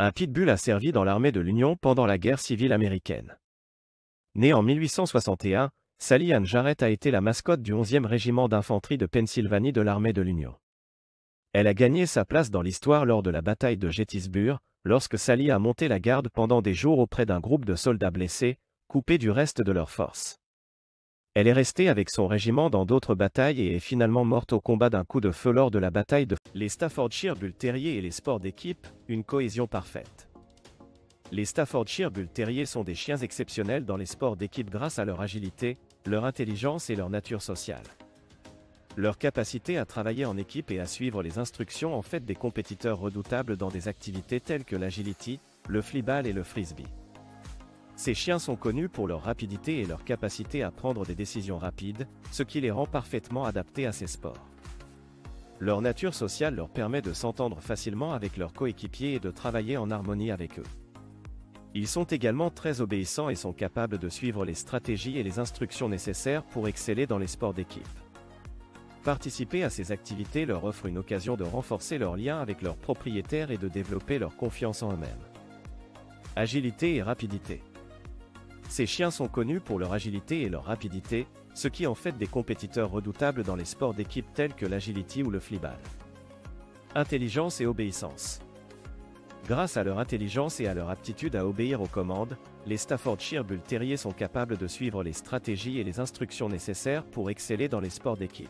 Un pitbull a servi dans l'armée de l'Union pendant la guerre civile américaine. Née en 1861, Sally Ann Jarrett a été la mascotte du 11e régiment d'infanterie de Pennsylvanie de l'armée de l'Union. Elle a gagné sa place dans l'histoire lors de la bataille de Gettysburg, lorsque Sally a monté la garde pendant des jours auprès d'un groupe de soldats blessés, coupés du reste de leurs forces. Elle est restée avec son régiment dans d'autres batailles et est finalement morte au combat d'un coup de feu lors de la bataille de les Staffordshire Bull Terriers et les sports d'équipe, une cohésion parfaite. Les Staffordshire Bull Terriers sont des chiens exceptionnels dans les sports d'équipe grâce à leur agilité, leur intelligence et leur nature sociale. Leur capacité à travailler en équipe et à suivre les instructions en fait des compétiteurs redoutables dans des activités telles que l'agility, le flyball et le frisbee. Ces chiens sont connus pour leur rapidité et leur capacité à prendre des décisions rapides, ce qui les rend parfaitement adaptés à ces sports. Leur nature sociale leur permet de s'entendre facilement avec leurs coéquipiers et de travailler en harmonie avec eux. Ils sont également très obéissants et sont capables de suivre les stratégies et les instructions nécessaires pour exceller dans les sports d'équipe. Participer à ces activités leur offre une occasion de renforcer leur lien avec leurs propriétaires et de développer leur confiance en eux-mêmes. Agilité et rapidité. Ces chiens sont connus pour leur agilité et leur rapidité, ce qui en fait des compétiteurs redoutables dans les sports d'équipe tels que l'agility ou le flyball. Intelligence et obéissance. Grâce à leur intelligence et à leur aptitude à obéir aux commandes, les Staffordshire Bull Terriers sont capables de suivre les stratégies et les instructions nécessaires pour exceller dans les sports d'équipe.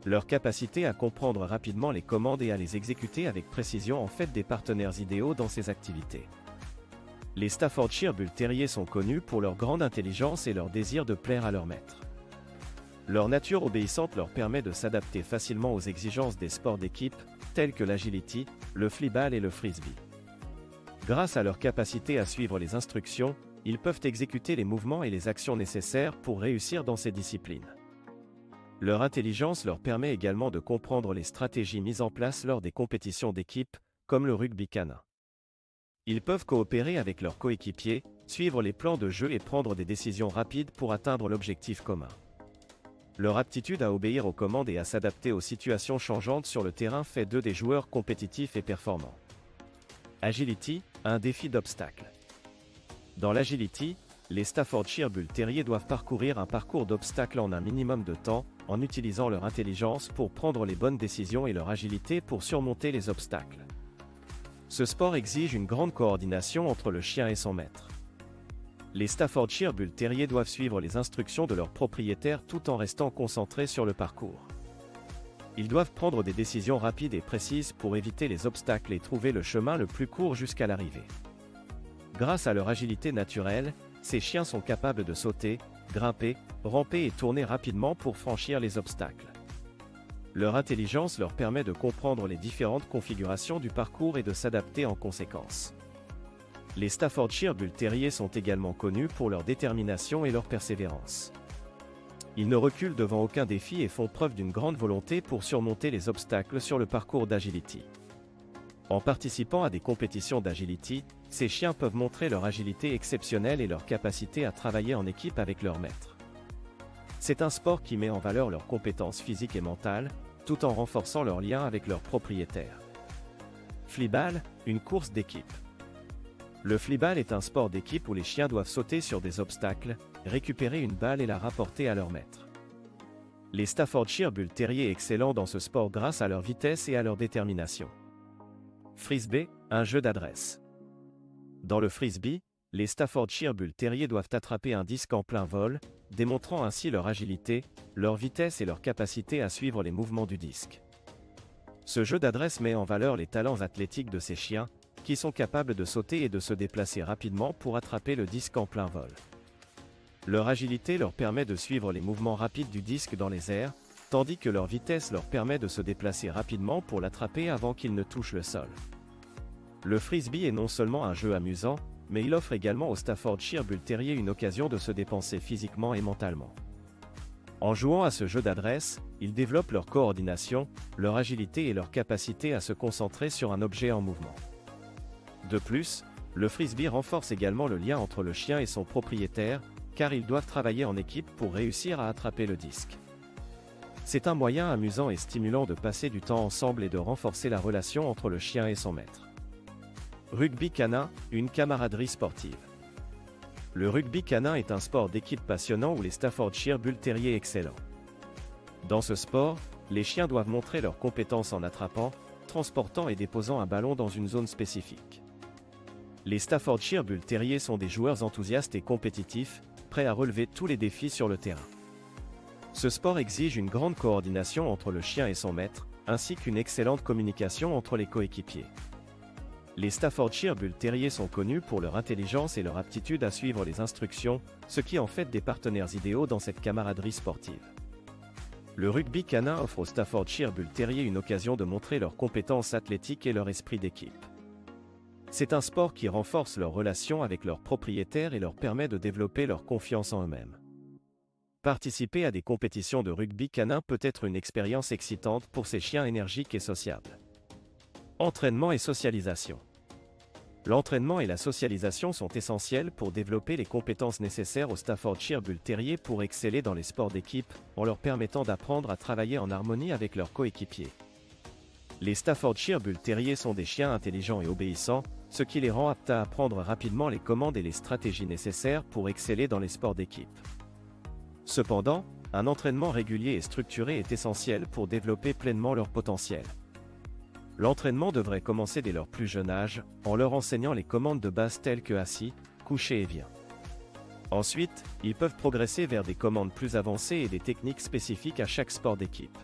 Leur capacité à comprendre rapidement les commandes et à les exécuter avec précision en fait des partenaires idéaux dans ces activités. Les Staffordshire Bull Terriers sont connus pour leur grande intelligence et leur désir de plaire à leur maître. Leur nature obéissante leur permet de s'adapter facilement aux exigences des sports d'équipe, tels que l'agility, le flyball et le frisbee. Grâce à leur capacité à suivre les instructions, ils peuvent exécuter les mouvements et les actions nécessaires pour réussir dans ces disciplines. Leur intelligence leur permet également de comprendre les stratégies mises en place lors des compétitions d'équipe, comme le rugby canin. Ils peuvent coopérer avec leurs coéquipiers, suivre les plans de jeu et prendre des décisions rapides pour atteindre l'objectif commun. Leur aptitude à obéir aux commandes et à s'adapter aux situations changeantes sur le terrain fait d'eux des joueurs compétitifs et performants. Agility, un défi d'obstacles. Dans l'agility, les Staffordshire Bull Terriers doivent parcourir un parcours d'obstacles en un minimum de temps, en utilisant leur intelligence pour prendre les bonnes décisions et leur agilité pour surmonter les obstacles. Ce sport exige une grande coordination entre le chien et son maître. Les Staffordshire Bull Terriers doivent suivre les instructions de leur propriétaire tout en restant concentrés sur le parcours. Ils doivent prendre des décisions rapides et précises pour éviter les obstacles et trouver le chemin le plus court jusqu'à l'arrivée. Grâce à leur agilité naturelle, ces chiens sont capables de sauter, grimper, ramper et tourner rapidement pour franchir les obstacles. Leur intelligence leur permet de comprendre les différentes configurations du parcours et de s'adapter en conséquence. Les Staffordshire Bull Terriers sont également connus pour leur détermination et leur persévérance. Ils ne reculent devant aucun défi et font preuve d'une grande volonté pour surmonter les obstacles sur le parcours d'agility. En participant à des compétitions d'agility, ces chiens peuvent montrer leur agilité exceptionnelle et leur capacité à travailler en équipe avec leur maître. C'est un sport qui met en valeur leurs compétences physiques et mentales, tout en renforçant leur lien avec leurs propriétaires. Flyball, une course d'équipe. Le flyball est un sport d'équipe où les chiens doivent sauter sur des obstacles, récupérer une balle et la rapporter à leur maître. Les Staffordshire Bull Terriers excellent dans ce sport grâce à leur vitesse et à leur détermination. Frisbee, un jeu d'adresse. Dans le frisbee, les Staffordshire Bull Terriers doivent attraper un disque en plein vol, démontrant ainsi leur agilité, leur vitesse et leur capacité à suivre les mouvements du disque. Ce jeu d'adresse met en valeur les talents athlétiques de ces chiens, qui sont capables de sauter et de se déplacer rapidement pour attraper le disque en plein vol. Leur agilité leur permet de suivre les mouvements rapides du disque dans les airs, tandis que leur vitesse leur permet de se déplacer rapidement pour l'attraper avant qu'il ne touche le sol. Le frisbee est non seulement un jeu amusant, mais il offre également aux Staffordshire Bull Terriers une occasion de se dépenser physiquement et mentalement. En jouant à ce jeu d'adresse, ils développent leur coordination, leur agilité et leur capacité à se concentrer sur un objet en mouvement. De plus, le frisbee renforce également le lien entre le chien et son propriétaire, car ils doivent travailler en équipe pour réussir à attraper le disque. C'est un moyen amusant et stimulant de passer du temps ensemble et de renforcer la relation entre le chien et son maître. Rugby canin, une camaraderie sportive. Le rugby canin est un sport d'équipe passionnant où les Staffordshire Bull Terriers excellents. Dans ce sport, les chiens doivent montrer leurs compétences en attrapant, transportant et déposant un ballon dans une zone spécifique. Les Staffordshire Bull Terriers sont des joueurs enthousiastes et compétitifs, prêts à relever tous les défis sur le terrain. Ce sport exige une grande coordination entre le chien et son maître, ainsi qu'une excellente communication entre les coéquipiers. Les Staffordshire Bull Terriers sont connus pour leur intelligence et leur aptitude à suivre les instructions, ce qui en fait des partenaires idéaux dans cette camaraderie sportive. Le rugby canin offre aux Staffordshire Bull Terriers une occasion de montrer leurs compétences athlétiques et leur esprit d'équipe. C'est un sport qui renforce leurs relations avec leurs propriétaires et leur permet de développer leur confiance en eux-mêmes. Participer à des compétitions de rugby canin peut être une expérience excitante pour ces chiens énergiques et sociables. Entraînement et socialisation. L'entraînement et la socialisation sont essentiels pour développer les compétences nécessaires aux Staffordshire Bull Terriers pour exceller dans les sports d'équipe, en leur permettant d'apprendre à travailler en harmonie avec leurs coéquipiers. Les Staffordshire Bull Terriers sont des chiens intelligents et obéissants, ce qui les rend aptes à apprendre rapidement les commandes et les stratégies nécessaires pour exceller dans les sports d'équipe. Cependant, un entraînement régulier et structuré est essentiel pour développer pleinement leur potentiel. L'entraînement devrait commencer dès leur plus jeune âge, en leur enseignant les commandes de base telles que assis, couché et viens. Ensuite, ils peuvent progresser vers des commandes plus avancées et des techniques spécifiques à chaque sport d'équipe.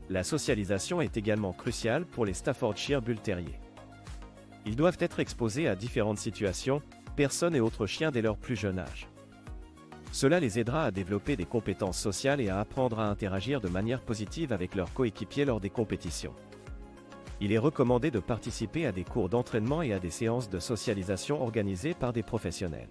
La socialisation est également cruciale pour les Staffordshire Bull Terriers. Ils doivent être exposés à différentes situations, personnes et autres chiens dès leur plus jeune âge. Cela les aidera à développer des compétences sociales et à apprendre à interagir de manière positive avec leurs coéquipiers lors des compétitions. Il est recommandé de participer à des cours d'entraînement et à des séances de socialisation organisées par des professionnels.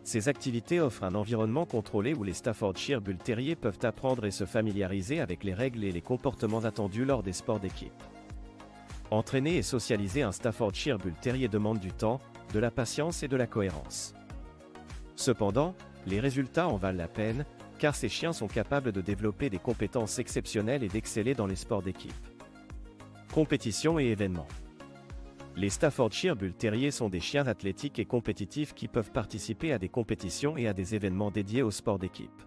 Ces activités offrent un environnement contrôlé où les Staffordshire Bull Terriers peuvent apprendre et se familiariser avec les règles et les comportements attendus lors des sports d'équipe. Entraîner et socialiser un Staffordshire Bull Terrier demande du temps, de la patience et de la cohérence. Cependant, les résultats en valent la peine, car ces chiens sont capables de développer des compétences exceptionnelles et d'exceller dans les sports d'équipe. Compétitions et événements. Les Staffordshire Bull Terriers sont des chiens athlétiques et compétitifs qui peuvent participer à des compétitions et à des événements dédiés aux sports d'équipe.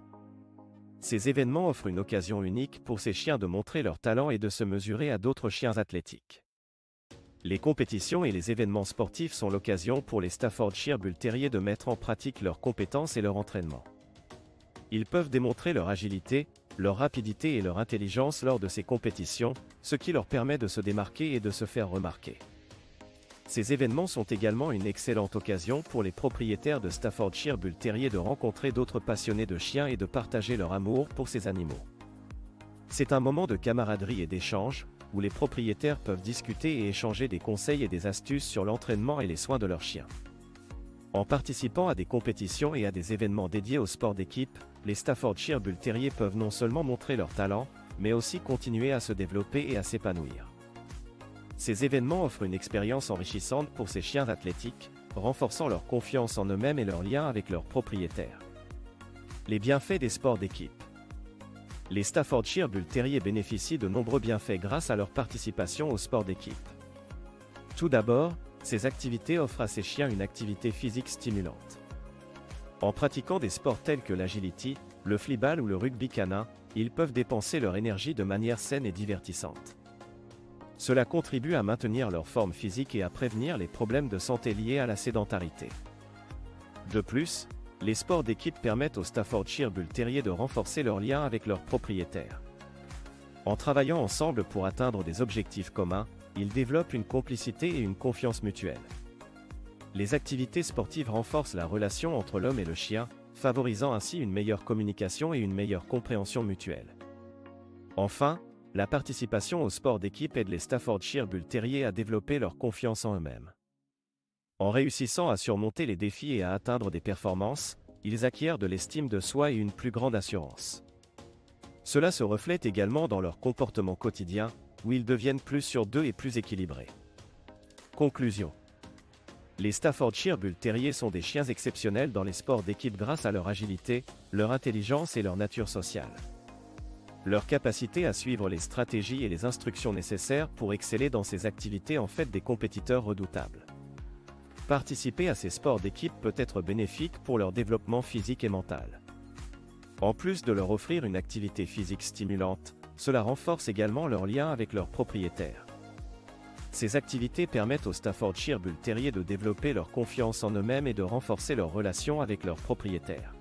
Ces événements offrent une occasion unique pour ces chiens de montrer leur talent et de se mesurer à d'autres chiens athlétiques. Les compétitions et les événements sportifs sont l'occasion pour les Staffordshire Bull Terriers de mettre en pratique leurs compétences et leur entraînement. Ils peuvent démontrer leur agilité, leur rapidité et leur intelligence lors de ces compétitions, ce qui leur permet de se démarquer et de se faire remarquer. Ces événements sont également une excellente occasion pour les propriétaires de Staffordshire Bull Terriers de rencontrer d'autres passionnés de chiens et de partager leur amour pour ces animaux. C'est un moment de camaraderie et d'échange, où les propriétaires peuvent discuter et échanger des conseils et des astuces sur l'entraînement et les soins de leurs chiens. En participant à des compétitions et à des événements dédiés au sport d'équipe, les Staffordshire Bull Terriers peuvent non seulement montrer leur talent, mais aussi continuer à se développer et à s'épanouir. Ces événements offrent une expérience enrichissante pour ces chiens athlétiques, renforçant leur confiance en eux-mêmes et leur lien avec leurs propriétaires. Les bienfaits des sports d'équipe. Les Staffordshire Bull Terriers bénéficient de nombreux bienfaits grâce à leur participation au sport d'équipe. Tout d'abord, ces activités offrent à ces chiens une activité physique stimulante. En pratiquant des sports tels que l'agility, le flyball ou le rugby canin, ils peuvent dépenser leur énergie de manière saine et divertissante. Cela contribue à maintenir leur forme physique et à prévenir les problèmes de santé liés à la sédentarité. De plus, les sports d'équipe permettent aux Staffordshire Bull Terriers de renforcer leur lien avec leurs propriétaires. En travaillant ensemble pour atteindre des objectifs communs, ils développent une complicité et une confiance mutuelle. Les activités sportives renforcent la relation entre l'homme et le chien, favorisant ainsi une meilleure communication et une meilleure compréhension mutuelle. Enfin, la participation au sport d'équipe aide les Staffordshire Bull Terriers à développer leur confiance en eux-mêmes. En réussissant à surmonter les défis et à atteindre des performances, ils acquièrent de l'estime de soi et une plus grande assurance. Cela se reflète également dans leur comportement quotidien, où ils deviennent plus sûrs d'eux et plus équilibrés. Conclusion. Les Staffordshire Bull Terriers sont des chiens exceptionnels dans les sports d'équipe grâce à leur agilité, leur intelligence et leur nature sociale. Leur capacité à suivre les stratégies et les instructions nécessaires pour exceller dans ces activités en fait des compétiteurs redoutables. Participer à ces sports d'équipe peut être bénéfique pour leur développement physique et mental. En plus de leur offrir une activité physique stimulante, cela renforce également leur lien avec leurs propriétaires. Ces activités permettent aux Staffordshire Bull Terriers de développer leur confiance en eux-mêmes et de renforcer leur relation avec leurs propriétaires.